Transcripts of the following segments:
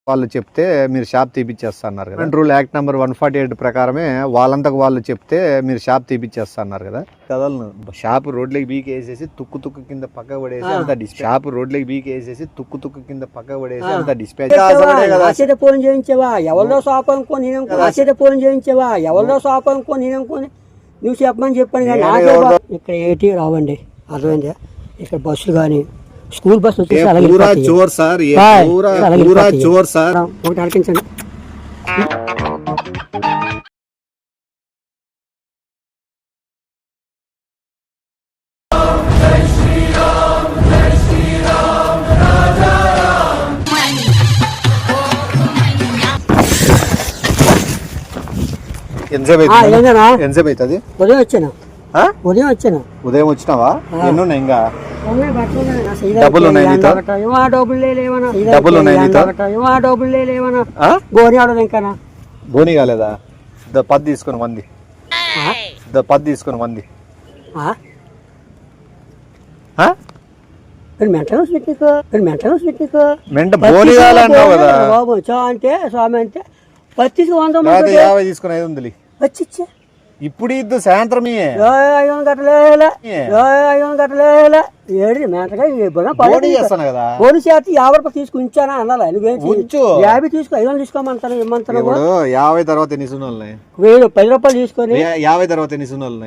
వాళ్ళు చెప్తే మీరు షాప్ తీపిచ్చేస్తున్నారు కదా. రూల్ యాక్ట్ నెంబర్ 148 ప్రకారమే వాళ్ళంతకు వాళ్ళు చెప్తే మీరు షాప్ తీపిచ్చేస్తున్నారు కదా. కదలను షాప్ రోడ్లకి బీకి వేసేసి తుక్కు కింద పక్క పడేసి అంత డిస్ప్లే. షాప్ రోడ్లకి బీకి వేసేసి తుక్కు కింద పక్క పడేసి అంత డిస్ప్లే. ఫోన్ చేయించావా ఎవరిలో షాప్ అనుకోని ఫోన్ చేయించావా ఎవరిలో షాప్ అనుకోని నువ్వు చెప్పమని చెప్పాను కానీ ఇక్కడ ఏటి రావండి, అర్థమైందా? ఇక్కడ బస్సులు కానీ స్కూల్ బస్ వచ్చేసి చోర్ సార్ చోర్ సార్ ఒకటి అడిగించండి. ఎంతసేపు అవుతుంది? ఉదయం వచ్చాను. ఉదయం వచ్చినావా? ఎన్నున్నాయి ఇంకా? డబ్బులు ఉన్నాయి నీతో? డబ్బులు ఉన్నాయి నీతో? బోని కాలేదా? పది తీసుకుని మంది బాబు అంటే స్వామి అంటే పత్తి 50 తీసుకుని 500 వచ్చిచ్చే ఇప్పుడు ఇద్దు సాయంత్రం బోని చేతి 50 రూపాయలు తీసుకుంటానా అనాలి. 50 తీసుకో, 500 తీసుకోమంటాను ఇమ్మంటాను. 50 తర్వాత ఎన్ని సున్నాలు? 10 రూపాయలు తీసుకొని 50 తర్వాత ఎన్ని సున్నాలు?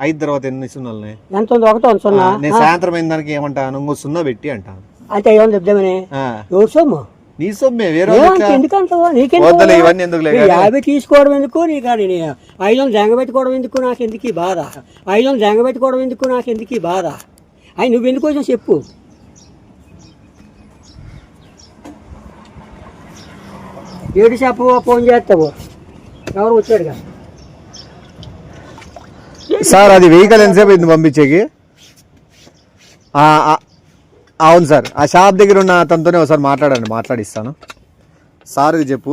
5 తర్వాత ఎన్ని సున్నాలు? ఎంత ఉంది? ఒకటో సున్నా. నేను సాయంత్రం అయిన దానికి ఏమంటాను? ఇంకో సున్నా పెట్టి అంటాను. అంటే 500 చెప్దామని ఎవరు సొమ్ము? నీ సొమ్మే. ఎందుకంటావా? ఇవన్నీ ఎందుకు? 50 తీసుకోవడం ఎందుకు నీకు? 500 జంగబెట్టుకోవడం ఎందుకు? నాకు ఎందుకు ఈ బాధ? 500 జంగబెట్టుకోవడం ఎందుకు? నాకు ఎందుకు ఈ బాధ? అవి నువ్వు ఎందుకు వచ్చావు చెప్పు. ఏడు చెప్పు, ఫోన్ చేస్తావు. ఎవరు వచ్చాడుగా సార్? అది వెహికల్ ఎంతసేపు అయింది పంపించేకి? అవును సార్, ఆ షాప్ దగ్గర ఉన్న అతనితోనే ఒకసారి మాట్లాడిస్తాను. సార్కి చెప్పు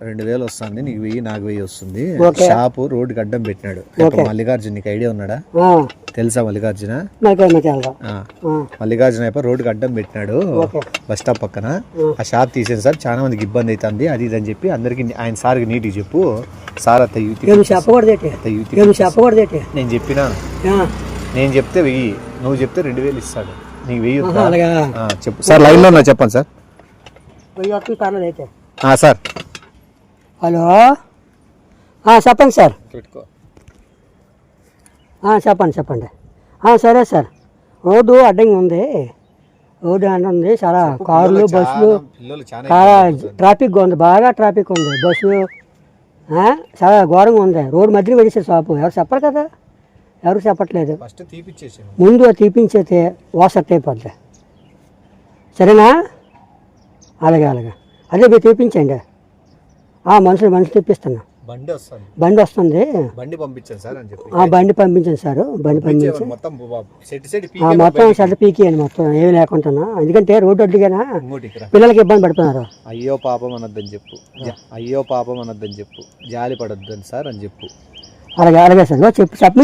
2000 వస్తుంది, నీకు 1000 నాకు 1000 వస్తుంది. షాపు రోడ్డుకి అడ్డం పెట్టినాడు. మల్లికార్జున నీకు ఐడియా ఉన్నాడా? తెలుసా మల్లికార్జున? మల్లికార్జున అయిపోయి రోడ్డుకి అడ్డం పెట్టినాడు బస్ స్టాప్ పక్కన. ఆ షాప్ తీసేది సార్, చాలా మందికి ఇబ్బంది అవుతుంది అది ఇది అని చెప్పి అందరికి ఆయన సార్కి నీట్గా చెప్పు. సార్ అత్త నేను చెప్పినాను. నేను చెప్తే 1000, నువ్వు చెప్తే 2000 ఇస్తాడు. నీకు 1000 చెప్పు సార్. లైన్లో ఉన్నా, చెప్పండి సార్. సార్ హలో, చెప్పండి సార్. చెప్పండి. సరే సార్, రోడ్డు అడ్డంగా ఉంది. చాలా కార్లు బస్సులు, చాలా ట్రాఫిక్ ఉంది, బాగా ట్రాఫిక్ ఉంది. బస్సులు చాలా ఘోరంగా ఉంది. రోడ్డు మధ్యలో వెళ్ళేసారు షాపు. ఎవరు చెప్పరు కదా, ఎవరు చెప్పట్లేదు. ముందు తీపించేస్తే వాసట్ అయిపోద్ది. సరేనా? అలాగే అదే మీరు తీపించండి. మనుషులు తెప్పిస్తున్నా. బండి వస్తుంది. బండి పంపించండి సార్. బండి పంపించి మొత్తం షెడ్ పీకియండి మొత్తం, ఏమి లేకుండా. ఎందుకంటే రోడ్డు అడ్డుగానా పిల్లలకి ఇబ్బంది పడుతున్నారు. అయ్యో పాపం అనొద్దని చెప్పు, జాలి పడొద్దని సార్ అని చెప్పు. అలాగే సార్,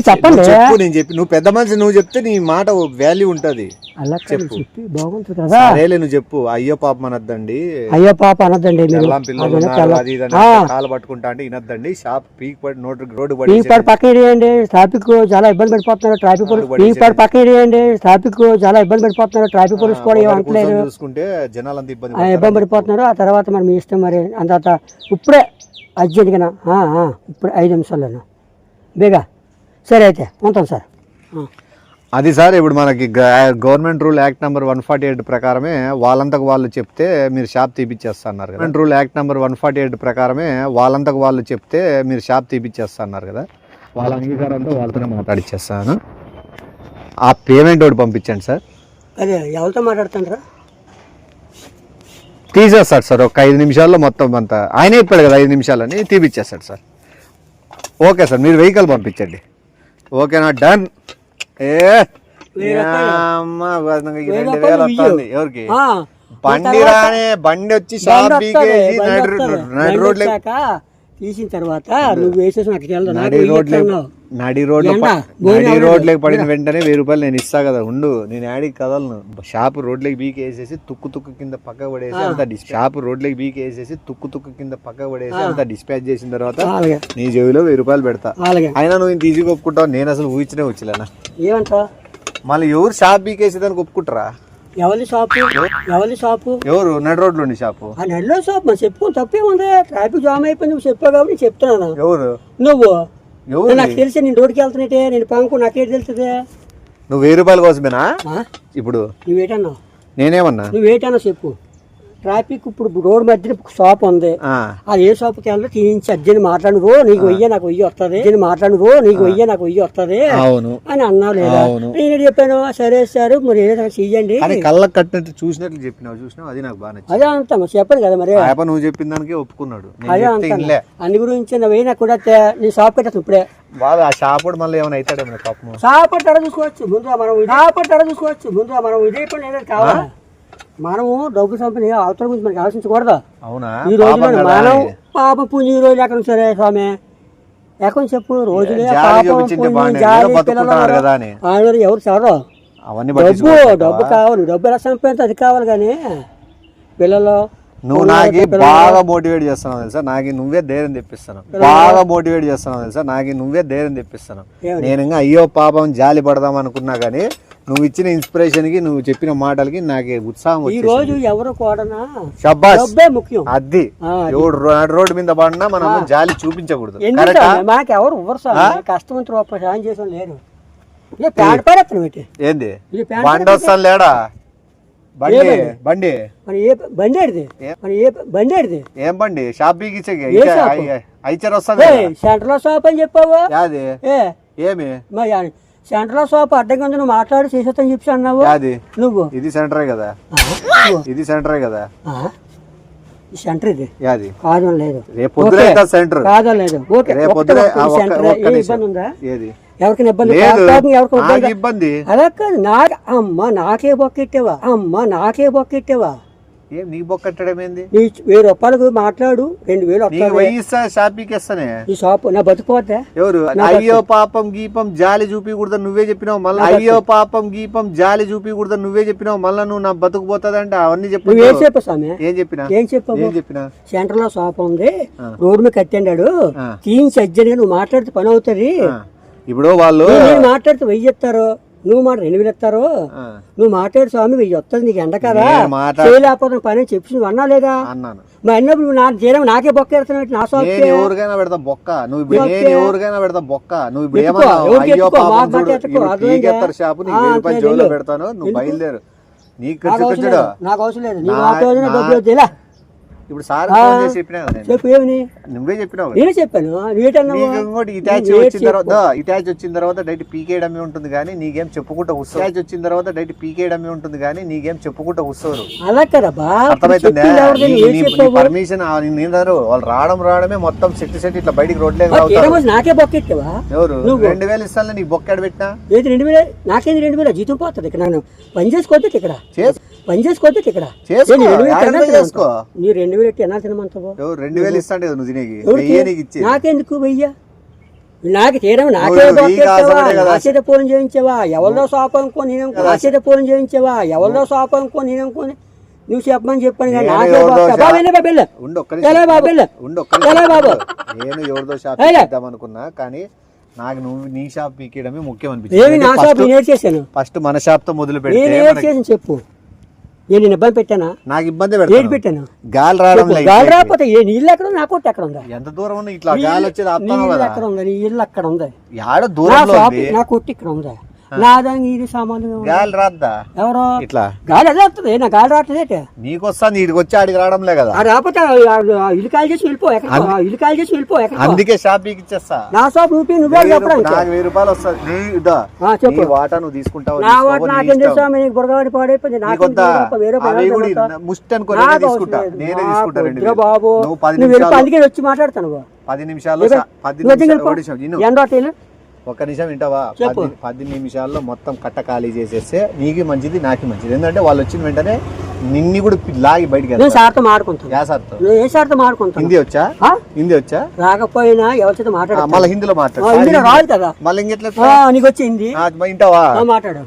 చెప్పండి. నేను చెప్పి నువ్వు పెద్ద మనిషి, నువ్వు చెప్తే నీ మాట వాల్యూ ఉంటది. చెప్పి బాగుంటుంది కదా. నువ్వు చెప్పు. అయ్యో పాపం అనొద్దండి, కాలు పట్టుకుంటా అంటే వినొద్దండి. షాప్ పీక్ పడి రోడ్డు పక్కన ఇవ్వండి. ట్రాఫిక్ చాలా ఇబ్బంది పడిపోతున్నారు. ట్రాఫిక్ పోలీస్ పక్కన ఇవ్వండి. ట్రాఫిక్ చాలా ఇబ్బంది పడిపోతున్నారు. ట్రాఫిక్ పోలీస్ కూడా ఏమంటలేదు. చూసుకుంటే జనాలు ఇబ్బంది పడిపోతున్నారు. ఆ తర్వాత మరి మీ ఇష్టం. మరి అంత ఇప్పుడే అర్జెంట్గా ఇప్పుడు 5 నిమిషాల్లోనూ బేగా. సరే అయితే ఉంటాం సార్. అది సార్, ఇప్పుడు మనకి గవర్నమెంట్ రూల్ యాక్ట్ నెంబర్ 148 ప్రకారమే వాళ్ళంతకు వాళ్ళు చెప్తే మీరు షాప్ తీపిచ్చేస్తున్నారు కదా. గవర్నమెంట్ రూల్ యాక్ట్ నెంబర్ 148 ప్రకారమే వాళ్ళంతకు వాళ్ళు చెప్తే మీరు షాప్ తీపిచ్చేస్తున్నారు కదా. వాళ్ళ అంగీకారంతో వాళ్ళతోనే మాట్లాడిచ్చేస్తాను. ఆ పేమెంట్ ఒకటి పంపించండి సార్. అదే ఎవరితో మాట్లాడుతుంటారా? తీసేస్తాడు సార్ ఒక 5 నిమిషాల్లో మొత్తం అంతా. ఆయనే ఇప్పాడు కదా 5 నిమిషాలని, తీపిచ్చేస్తాడు సార్. ఓకే సార్, మీరు వెహికల్ పంపించండి. ఓకేనా? డన్. 2000 వస్తుంది ఎవరికి? బండి వచ్చి షాప్ తీసిన తర్వాత నువ్వు వేసేసి అక్కడికి వెళ్దాం నడి రోడ్లోకి పడిన వెంటనే 1000 రూపాయలు నేను ఇస్తా కదా ఉండు. నేను యాడికి కదలను. షాప్ రోడ్లోకి బీకి వేసేసి తుక్కు కింద పక్కకు పడేసి అంత షాప్ రోడ్లోకి బీకి వేసేసి తుక్కు కింద పక్కకు పడేసి అంత డిస్పాచ్ చేసిన తర్వాత నీ జేబులో 1000 రూపాయలు పెడతా. అయినా నువ్వు ఇంత ఈజీగా ఒప్పుకుంటావు. నేను అసలు ఊహించనే వచ్చలేనా. ఏమంటావు? మళ్ళీ ఎవరు షాప్ బీకేసేదానికి ఒప్పుకుంటారా? ఎవరి షాపు ఎవరు? నడి రోడ్లో ఉండి షాపు. ఆ నడిలో షాప్ మనం చెప్పుకోని తప్పే ఉంది. ట్రాఫిక్ జామ్ అయిపోయింది, నువ్వు చెప్పావు కాబట్టి చెప్తున్నాను. ఎవరు నువ్వు? ఎవరు? నాకు తెలిసి నేను రోడ్డుకి వెళ్తున్నట్టే, నేను పంకు నాకేం తెలుస్తుంది? నువ్వు 1000 రూపాయల కోసమేనా ఇప్పుడు? నువ్వేటన్నావు? నేనేమన్నా? నువ్వేటన్నా చెప్పు. ట్రాఫిక్ ఇప్పుడు రోడ్ మధ్యన షాప్ ఉంది. అది ఏ షాప్కి వెళ్ళి తీయించి అర్జెంట్ మాట్లాడు, నీకు వెయ్యి నాకు వెయ్యి వస్తుంది, నీకు వెయ్యి నాకు వెయ్యి వస్తుంది అని అన్నావు లేదా? నేను చెప్పాను సరే సార్ మరి ఏదో చెయ్యండి. కళ్ళకు కట్టినట్టు చూసినట్లు చూసినావు అది నాకు బాగా నచ్చింది. అదే అంతా చెప్పాను కదా మరి. నువ్వు చెప్పిన దానికి ఒప్పుకున్నాడు. అదే అంతా అన్ని గురించి వెయ్యి నాకు కూడా నీ షాప్ పెట్టచ్చు ఇప్పుడే. బాగా ఆ షాప్ మళ్ళీ ఏమైనా అవుతాడేమో పాపం. షాప్ అట్ట చూసుకోవచ్చు ముందుగా మనం ఇదే పని ఏదైనా కావాలి. మనము డబ్బు సంపద అవతల గురించి మనకి ఆలోచించకూడదు. అవునా? ఈ రోజులో మనం పాపం పుణ్యం ఈ రోజులు ఎక్కడ సరే స్వామి ఎక్కడ చెప్పు రోజులే ఎవరు చదవరు. డబ్బు కావాలి, డబ్బు ఎలా సంపాదించి అది కావాలి. కానీ పిల్లలు నువ్వు నాకు బాగా మోటివేట్ చేస్తున్నావు తెలుసా. నాకు నువ్వే ధైర్యం తెప్పిస్తాను. నేను ఇంకా అయ్యో పాపం జాలి పడదాం అనుకున్నా కానీ నువ్వు ఇచ్చిన ఇన్స్పిరేషన్ కి నువ్వు చెప్పిన మాటలకి నాకు ఉత్సాహం. ఈ రోజు ఎవరు కూడా ముఖ్యం. అది రోడ్డు మీద పడినా మనం జాలి చూపించకూడదు. మాకెవరు కష్టమంతో రూపాయి సాయం చేసాం లేరు. ఏంది బండి వస్తాను లేడా? బండి ఏం బండి? షాప్ బీకి ఐచర్ వస్తుంది. సెంటర్ లో షాప్ అని చెప్పావు. ఏమి సెంటర్ లో షాప్ అడ్డంగా ఉంది, నువ్వు మాట్లాడి చేసేస్తాను చెప్పి అన్నావు. నువ్వు ఇది సెంటరే కదా? ఇది సెంటరే కదా? సెంటర్ ఇది కాదు లేదు. రేపు సెంటర్ కాదు లేదు. ఇబ్బంది ఉందా? ఎవరికైనా ఇబ్బంది? అలా కాదు. నాకే బొక్కెట్టావా? ఏం నీ బొక్కట్టడం ఏంది? 1000 రూపాయలకు మాట్లాడు, 2000 షాపింగ్ ఇస్తానే. ఈ షాప్ నా బతుకుపోతే ఎవరు? అయ్యో పాపం గీపం జాలి చూపించకూడదు నువ్వే చెప్పినావు. మళ్ళీ అయ్యో పాపం గీపం జాలి చూపించకూడదు నువ్వే చెప్పినావు. మళ్ళీ నువ్వు నా బతుకుపోతుంది అంటే అవన్నీ చెప్పు. ఏం చెప్పు స్వామి? ఏం చెప్పినా? సెంటర్ లో షాప్ ఉంది, రోడ్డు మీద కట్టాడు, తీయించి అర్జెంట్ గా నువ్వు మాట్లాడితే పని అవుతుంది. ఇప్పుడు వాళ్ళు మాట్లాడితే 1000 ఇస్తారు, నువ్వు మాట 2000 ఇస్తారు. నువ్వు మాట్లాడు స్వామి 1000 వస్తుంది నీకు ఎండ కదా, చేయలేకపోతే పని చెప్పి నువ్వు అన్నా లేదా? మా అన్నప్పుడు నా జీరం నాకే బొక్క ఎడుతున్నావు. నా షాప్ ఎవరికైనా పెడతా బొక్క, నువ్వు ఎవరికైనా పెడతా బొక్క. నువ్వు షాపు నీకు 1000 రూపాయలు జోలో పెడతాను, నువ్వు బయలుదేరు. నీకు నాకు అవసరం లేదు. డబ్బులు వద్దు. ఇప్పుడు సార్ చెప్పు. ఏమని? నువ్వే చెప్పినావు. నేనే చెప్పాను. ఇటాచ్ వచ్చిన తర్వాత డైరెక్ట్ పీకేయడమే ఉంటుంది కానీ నీకేం చెప్పుకుంటా వస్తావు. ఇటాచ్ వచ్చిన తర్వాత డైరెక్ట్ పీకేయడమే ఉంటుంది కానీ నీకేం చెప్పుకుంటా వస్తారు. అలా కదా అర్థమైతుంది. పర్మిషన్ వాళ్ళు రావడమే మొత్తం సెట్ ఇట్లా బయటికి రోడ్లే. నాకే బొక్కెట్టావా? ఎవరు? 2000 ఇస్తాను నీకు బొక్కాడ పెట్టినా? 2000 నాకేంది? 2000 జీతం పోతుంది ఇక్కడ. నేను పని చేసుకోవద్దు ఇక్కడ, పని చేసుకోవద్దు ఇక్కడ. నీ 2000 ఎట్టి ఎలా తినమంటావు? 2000 ఇస్తాంటే నువ్వు తినేకి నాకెందుకు 1000? నాకు తీయడం నాకే పూర్ణం చేయించావా? ఎవరిలో షాప్ అనుకో నేను పూర్ణం చేయించావా? ఎవరిలో షాప్ అనుకో నేను అనుకోని నువ్వు చెప్పమని చెప్పాను కానీ నేను ఎవరిదో షాప్ అనుకున్నా కానీ నాకు నువ్వు నీ షాప్ పీకేయడమే ముఖ్యం అనిపించింది. ఫస్ట్ మన షాప్ తో మొదలు పెట్టి చెప్పు. నేను ఇబ్బంది పెట్టానా? నాకు ఇబ్బంది పెట్టాను. గాలి రాకపోతే నీళ్ళు ఎక్కడ నా కొట్టు ఎక్కడ ఉందా? ఎంత దూరం ఉంది ఇట్లా గాలి వచ్చేది ఎక్కడ ఉంది? నీ ఇల్లు అక్కడ ఉంది, నా కొట్టు ఇక్కడ ఉందా? నా దానికి ఇది సామాన్లు గాలి రాద్దా? ఎవరో ఇట్లా గాలి అదే వస్తుంది. నా గాలి రావట్లేదు. నీకు వస్తాను ఇడికి వచ్చి ఆడికి రావడంలే కదా. రాకపోతే ఇల్లు కాల్ చేసి వెళ్ళిపో. ఇల్లు కాల్ చేసి వెళ్ళిపో. అందుకే షాప్ ఇచ్చేస్తా. నా షాప్ నువ్వు చెప్పడానికి నాకు 1000 రూపాయలు వస్తుంది. చెప్పు. వాటా నువ్వు తీసుకుంటావు. నా వాట నాకేం తెలుసా? నీకు బుడగాడి పాడైపోయింది. ముష్టి అనుకో తీసుకుంటా. నేనే తీసుకుంటా బాబు. అందుకే వచ్చి మాట్లాడతాను. 10 నిమిషాలు ఎండ ఒక్క నిమిషం వింటావా? 10 నిమిషాల్లో మొత్తం కట్ట ఖాళీ చేసేస్తే నీకు మంచిది, నాకు మంచిది. ఎందుకంటే వాళ్ళు వచ్చిన వెంటనే నిన్ని కూడా లాగి బయటికి నేను సార్తో మాడుకుంటాను. నేను ఏ సార్తో మాడుకుంటాను. హిందీ వచ్చా? హిందీ వచ్చా? రాకపోయినా ఎవరితో మాట్లాడు. మళ్ళీ హిందీలో మాట్లాడు. హిందీలో రాదు కదా. మళ్ళీ ఇంకెట్లా నీకు వచ్చి హిందీ వింటావా? మాట్లాడు.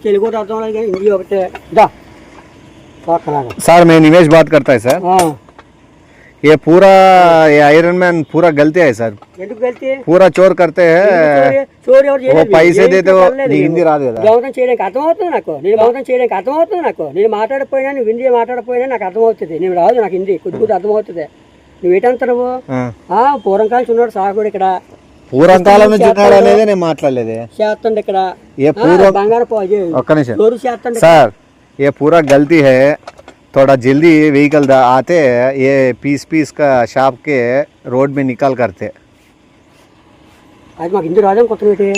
తెలుగు అర్థం లేదు, హిందీ ఒకటే. सर मैं निवेश बात करता है सर। ये पूरा ये आयरन मैन पूरा गलती है सर, पूरा चोर करते हैं, वो पैसे देते हो। हिंदी రాదు కదా. గౌరవం చేయడానికి అర్థమవుతుంది నాకు. నేను గౌరవం చేయడానికి అర్థమవుతుంది నాకు. నేను మాట్లాడకపోయినా నువ్వు హిందీ మాట్లాడకపోయినా నాకు అర్థమవుతుంది. నేను రాదు నాకు హిందీ కొద్ది కొద్ది అర్థమవుతుంది. నువ్వు ఏంటంటున్నావు? పూర్వం కాలం ఉన్నాడు సాగుడు ఇక్కడ. పూర్వం కాలం నుంచి ఉన్నాడు అనేది నేను మాట్లాడలేదే. చేస్తుండే ఇక్కడ బంగారపు ఒక్క నిమిషం సార్, ये पूरा गलती है, थोड़ा जल्दी व्हीकल आते ये पीस पीस का शॉप के रोड में निकाल करते। आज माకు హిందీ రాదు కొత్తది.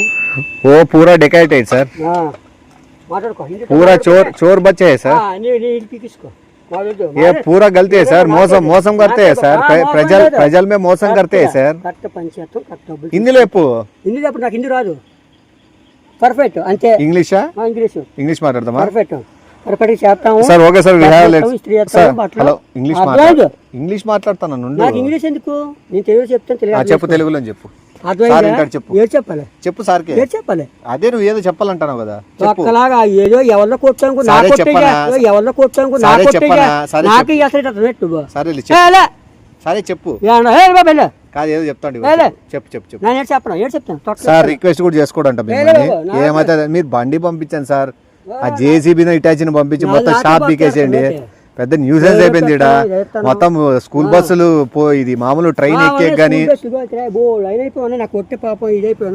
वो पूरा डेकेट है सर, మాట్లాడుకో. पूरा चोर बच्चे है सर। ये पूरा गलती है सर, మోసం करते हैं सर, प्रजल में మోసం करते हैं सर। హిందీలో చెప్పు. హిందీ చెప్పు, నాకు హిందీ రాదు. పర్ఫెక్ట్ అంతే. ఇంగ్లీషా? ఇంగ్లీష్ మాట్లాడతామా? పర్ఫెక్ట్ పర్ఫెక్ట్ చేస్తాము sir. Okay sir, hello English మాట్లాడతాను. నాకు ఇంగ్లీష్ ఎందుకు? నేను తెలుగు చెప్తాను. చెప్పు, తెలుగులో చెప్పు. చెప్పాలి చెప్పు సార్కి చెప్పాలి. అదే నువ్వు ఏదో చెప్పాలంటున్నావు కదా. ఒక్కలాగా ఏదో ఎవరిలో కూర్చోను ఎవరిలో కూర్చోను నాకు సరే చెప్పు. కాదు ఏదో చెప్తాండి. చెప్పు. నేను చెప్పను. ఏడు చెప్తాను సార్. రిక్వెస్ట్ కూడా చేసుకోడంట. ఏమైతే మీరు బండి పంపించండి సార్, ఆ జేసీబీ ఇటాచిని పంపించి మొత్తం షాప్ పీకేసేయండి. పెద్ద న్యూసెన్స్ అయిపోయింది ఇక్కడ మొత్తం. స్కూల్ బస్సులు ఇది మామూలు ట్రైన్ ఎక్కే గానీ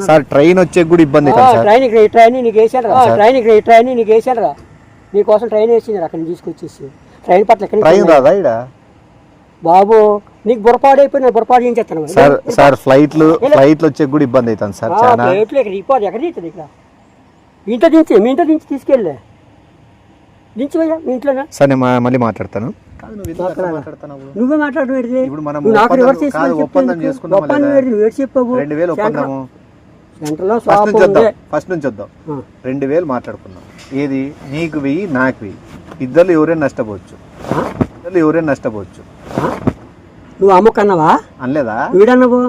సార్, ట్రైన్ వచ్చే కూడా ఇబ్బంది. ట్రైన్ నీకు వేసారా? నీకోసం ట్రైన్ వేసింది అక్కడ తీసుకొచ్చేసి. ట్రైన్ పట్ల ట్రైన్ రాదా ఇక్కడ బాబు? నీకు బుర్రపాడు అయిపోయినా బుర్రపాడు ఏం చేస్తాను సార్. సార్ ఫ్లైట్లు వచ్చే కూడా ఇబ్బంది అవుతుంది సార్. చాలా ఎక్కడ తీస్తుంది ఇక్కడ? ఇంట్లో దించి మీ ఇంట్లో దించి తీసుకెళ్ళే దించి పోయా మీ ఇంట్లో. సార్ నేను మళ్ళీ మాట్లాడతాను. నువ్వే మాట్లాడు. నాకు రివర్స్ చెప్పావు. సెంటర్లో ఫస్ట్ నుంచి వద్దాం. 2000 మాట్లాడుకున్నాం. ఏది నీకు 1000 నాకు 1000, ఇద్దరు ఎవరైనా నష్టపోవచ్చు. నువ్వు అమ్మకన్నావా? అనలేదా? వీడన్నావు.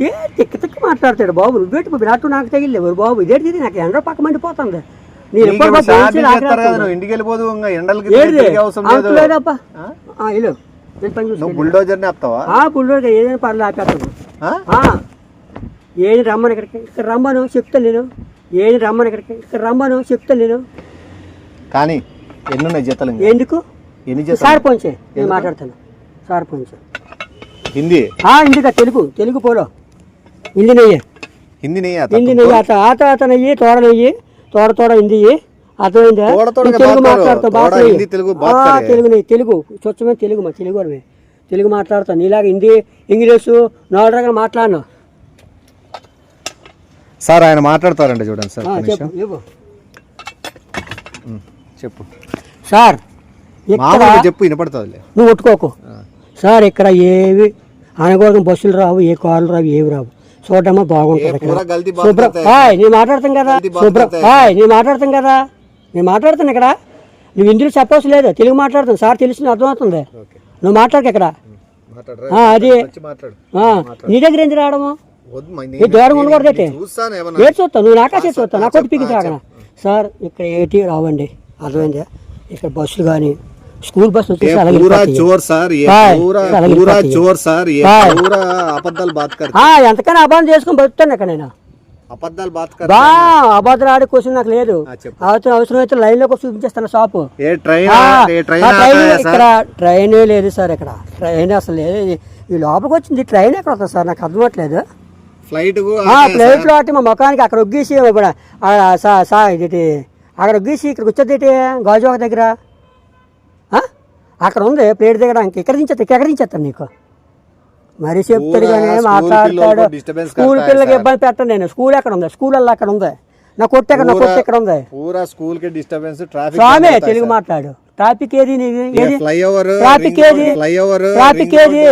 ఏ తిక్క తిక్క మాట్లాడతాడు బాబు. నువ్వేటి విరాట్ నాకు తగిలేవు బాబు. ఇదేంటి నాకు ఎండ పక్క మండిపోతుంది. ఇంటికి వెళ్ళిపోదు. బుల్డోజర్ బుల్డోజర్ ఏదైనా పర్లేదు ఆపేస్తాను. ఏది రమ్మని ఇక్కడ రమ్మను చెప్తాను నేను. ఏది రమ్మని ఇక్కడ రమ్మను చెప్తాను నేను. కానీ ఎన్నున్నాయి జతలు? ఎందుకు? సార్ పోంచే నేను మాట్లాడతాను. సార్ పోంచే హిందీ హిందీగా తెలుగు పోలో హిందీ నెయ్యి ఆత నెయ్యి తోడ నెయ్యి తోడ హిందీ అర్థమైందా? తెలుగు మాట్లాడతావు. తెలుగు స్వచ్ఛమైన తెలుగు మాట్లాడతాను. నీలాగా హిందీ ఇంగ్లీషు 4 రకాలు మాట్లాడను సార్. ఆయన మాట్లాడతారండి చూడండి సార్. చెప్పు సార్. చెప్పు, వినపడుతుంది. నువ్వు కొట్టుకోకు సార్. ఇక్కడ ఏవి అనకూడదు. బస్సులు రావు, ఏ కార్లు రావు, ఏవి రావు. చూడమ్మా బాగుంటుంది. నేను మాట్లాడతాను కదా. నేను మాట్లాడతాను ఇక్కడ. నువ్వు హిందీలో చెప్పవలసి లేదు, తెలుగు మాట్లాడుతాను సార్. తెలిసింది అర్థమవుతుంది. నువ్వు మాట్లాడక ఇక్కడ. అది నీ దగ్గర ఎందుకు రావడము? ఈ దూరం ఉండకూడదు. ఏది చూస్తావు నువ్వు? నాకా చూస్తావు. నా కొద్ది పీకి తాగనా సార్. ఇక్కడ ఏటి రావండి, అర్థమైందా? ఇక్కడ బస్సులు కానీ స్కూల్ బస్సు ఎంతకైనా అబద్ధం చేసుకుని బతుకుతాను ఇక్కడ నేను. అబద్ధాలు ఆడే క్వశ్చన్ నాకు లేదు. అవసరం అయితే లైన్ లోకి చూపించేస్తాను షాపు. ఇక్కడ ట్రైనే లేదు సార్. ఇక్కడ ట్రైన్ అసలు లేదు. ఈ లోపలికి వచ్చింది ట్రైన్ ఎక్కడ వస్తుంది సార్? నాకు అర్థమవట్లేదు. ఫ్లైట్ లో అంటే మా ముఖానికి అక్కడ ఒగ్గేసి ఇది అక్కడ ఒగ్గేసి ఇక్కడికి వచ్చేది గాజువాక దగ్గర అక్కడ ఉంది ప్లేట్ దగ్గర. ఎక్కడ దించేస్తాను నీకు? మరి చెప్తాడు కానీ మాట్లాడతాడు. స్కూల్ పిల్లలకి ఇబ్బంది పెట్టండి. నేను స్కూల్ ఎక్కడ ఉంది? స్కూల్ అలా అక్కడ ఉంది. నా కొట్టు ఎక్కడ ఉంది? స్వామి తెలుగు మాట్లాడు. ట్రాఫిక్ ఏది? ట్రాఫిక్ ఏది?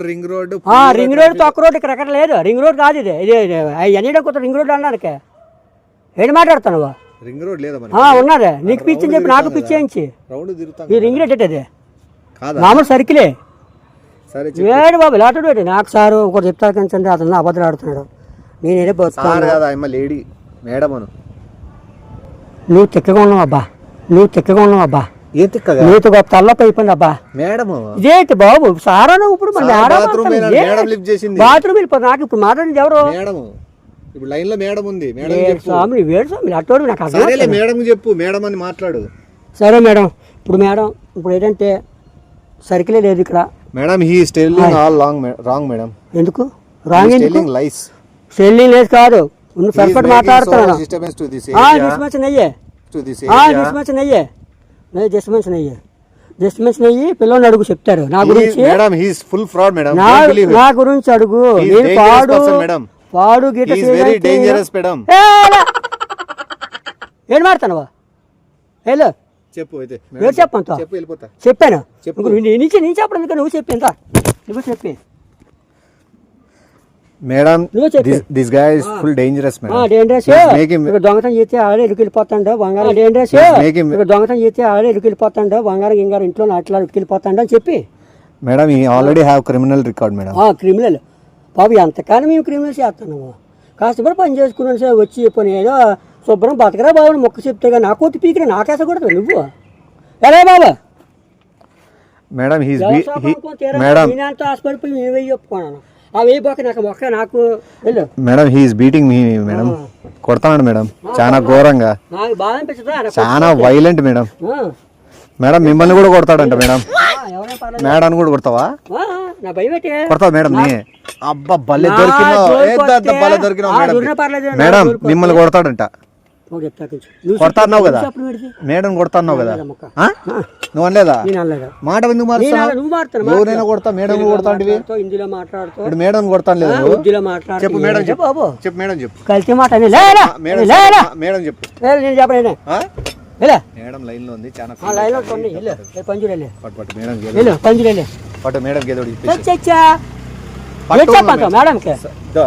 రింగ్ రోడ్ తొక్క రోడ్ ఇక్కడ ఎక్కడ లేదు. రింగ్ రోడ్ కాదు ఇది. ఎన్ని కొత్త రింగ్ రోడ్ అనడానికి ఏంటి మాట్లాడుతున్నావు? రింగ్ రోడ్ లేదా ఉన్నదే నీకు పిచ్చి చెప్పి నాకు పిచ్చేయించి రౌండ్ తిరుగుతాం ఈ రింగ్ రోడ్ అది కాదా మామూలు సర్కిలే సరే వేడు బాబు లాటోడు ఏంటి నాకు సారు ఒకటి చెప్తా కంచండి అతను అబద్ధాలు ఆడుతున్నాడు నేనే సార్ కదా అమ్మ లేడీ మేడం అను నువ్వు తిక్కగా ఉన్నావు అబ్బా ఏ తిక్కగా నీతో గొప్ప తల్లపు అయిపోయింది అబ్బా మేడం ఇదేంటి బాబు సారా ఇప్పుడు మేడం లిఫ్ట్ చేసింది బాత్రూమ్ వెళ్ళిపోతుంది నాకు ఇప్పుడు మాట్లాడింది ఎవరు మేడం ఇప్పుడు లైన్ లో మేడం ఉంది మేడం చెప్పు స్వామి వేడు స్వామి అట్టోడు నాకు అర్థం సరేలే మేడం చెప్పు మేడం అని మాట్లాడు సరే మేడం ఇప్పుడు ఏంటంటే సర్కిలే లేదు ఇక్కడ madam he is telling all wrong madam ఎందుకు రాంగ్ టెల్లింగ్ లైస్ టెల్లింగ్ లేదు కాదు నువ్వు పర్ఫెక్ట్ మాట్లాడుతున్నాను డిస్టర్బెన్స్ టు దిస్ డిస్టర్బెన్స్ నెయ్యే టు దిస్ డిస్టర్బెన్స్ నెయ్యి పిల్లల్ని అడుగు చెప్తారు నా గురించి madam he is full fraud madam నా గురించి అడుగు నేను పాడు గీత వెరీ డేంజరస్ మేడం ఏం మాడతానవా హలో చెప్పు అయితే ఎవరు చెప్పంత చెప్పు వెళ్ళిపోతా చెప్పాను నేను చెప్పడం నువ్వు చెప్పింత నువ్వు చెప్పి madam this guy is full dangerous madam dangerous దొంగతనం చేస్తే ఆడే ఇరుకెళ్ళిపోతాడు బంగారం డేంజరస్ దొంగతనం చేస్తే ఆడే ఇరుకెళ్ళిపోతాడు బంగారం గింగారం ఇంట్లో అట్లా ఇరుకెళ్ళిపోతాడు అని చెప్పి మేడం ఈ already have criminal record madam criminal బాబు ఎంతకాలం మేము క్రిమినల్ చేస్తున్నాము కాస్త పని చేసుకున్నాను వచ్చి పని ఏదో శుభ్రం బతకరా బాబు మొక్క చెప్తే నా కోతి పీకిరా నాకేస కొడతావు నువ్వు ఎలా బాబా మేడం నేనంతా ఆశపడిపోయి నేను వెయ్యి చెప్పుకున్నాను ఆ వెయ్యి పోక నాకు మొక్క నాకు వెళ్ళు మేడం హీఈస్ బీటింగ్ మీ మేడం కొడతాడు మేడం చాలా ఘోరంగా నాకు బాగా అనిపిస్తుందా చాలా వైలెంట్ మేడం మేడం మిమ్మల్ని కూడా కొడతాడంట మేడం మేడం కూడా కొడతావా నా భయం ఏంటి కొడతావు మేడం నీ అబ్బా భలే దొరికినావు మేడం మిమ్మల్ని కొడతాడంట కొడతాన్నావు కదా మేడం కొడతాన్నావు కదా నువ్వు అనలేదా మాట ఎందుకు మారుతావు ఎవరైనా కొడతా మేడం కొడతా హిందీలో మాట్లాడుతూ ఇప్పుడు మేడం కొడతాను లేదు హిందీలో మాట్లాడుతూ చెప్పు మేడం చెప్పు బాబు చెప్పు మేడం చెప్పు కలిసి మాట మేడం చెప్పు నేను చెప్పలేను మేడం లైన్ లో ఉంది చాలా లైన్ లో పంజులే పట్టు మేడం పంజులే పట్టు మేడం గేదోడి మేడంకి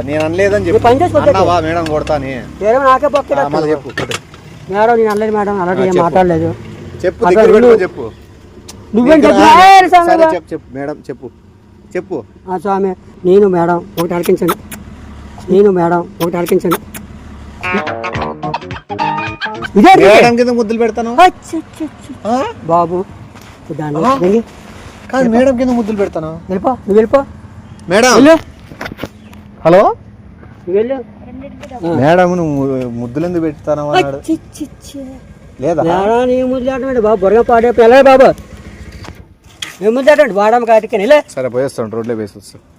నేను అనలేదని చెప్పి పని చేసుకుంటావా మేడం కొడతాని నాకే పక్క చెప్పు మేడం నేను అనలేదు మేడం అలాంటి ఏం మాట్లాడలేదు చెప్పు చెప్పు నువ్వేం చెప్పు మేడం చెప్పు చెప్పు స్వామి నేను మేడం ఒకటి అడిగించండి మేడం కింద ముద్దులు పెడతాను బాబు కాదు మేడం కింద ముద్దులు పెడతాను నువ్వు వెళ్ళిపో మేడం హలో వెళ్ళు మేడం నువ్వు ముద్దులు ఎందుకు పెడతాను అన్నాడు లేదా నీ ముద్దులాటండి బాబు బొర్ర పాడే పిల్లలు బాబు ఏ ముద్దాటండి వాడమ్మ కాటికి సరే పోయేస్తాను రోడ్లో వేసి వస్తాను